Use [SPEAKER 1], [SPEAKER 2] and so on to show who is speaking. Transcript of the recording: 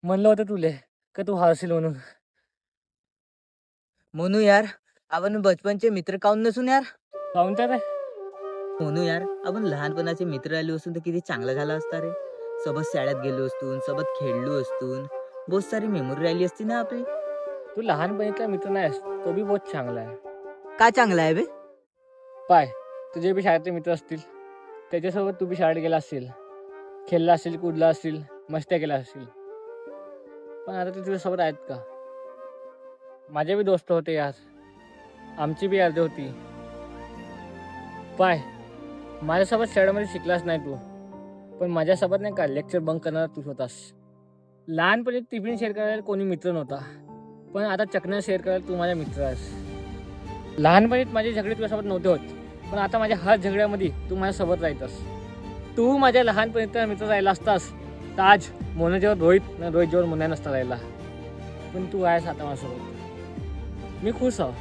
[SPEAKER 1] म्हणलं होतं तुले का तू हरशील म्हणून.
[SPEAKER 2] मोनू यार, आपण बचपनचे मित्र काऊन नसून यार?
[SPEAKER 1] काऊन तर रे?
[SPEAKER 2] मोनू यार, आपण लहानपणाचे मित्र आले असून तर किती चांगलं झालं असतं रे. सोबत शाळेत गेलो असतून, सोबत खेळलो असतून, बहुत सारी मेमोरी राहिली असती ना आपली.
[SPEAKER 1] तू लहानपणीचा मित्र नाहीस, तो बी बहुत चांगला आहे.
[SPEAKER 2] का चांगला आहे बे?
[SPEAKER 1] पाय, तुझे बी शाळेतले मित्र असतील, त्याच्यासोबत तू बी शाळेत गेला असशील, खेळला असेल, कुदला असशील, मस्त्या केल्या असतील. पण आता ते तुझ्यासोबत आहेत का? माझे बी दोस्त होते यार, आमची बी यादी होती. पाय, माझ्यासोबत शाळेमध्ये शिकलास नाही तू, पण माझ्यासोबत नाही का लेक्चर बंक करणारा तू होतास. लहानपणी टिफिन शेअर करायला कोणी मित्र नव्हता, पण आता चकण्या शेअर करायला तू माझा मित्र आहेस. लहानपणीत माझे झगडे तुझ्यासोबत नव्हते होत, पण आता माझ्या हर झगड्यामध्ये तू माझ्यासोबत राहतस. तू माझ्या लहानपणीचा मित्र राहिला असतास तर आज मोनाजेवर रोहित ना रोहितजेवर मुन्या नसता राहिला. पण तू आहेस आता माझ्यासोबत, मी खुश आहो.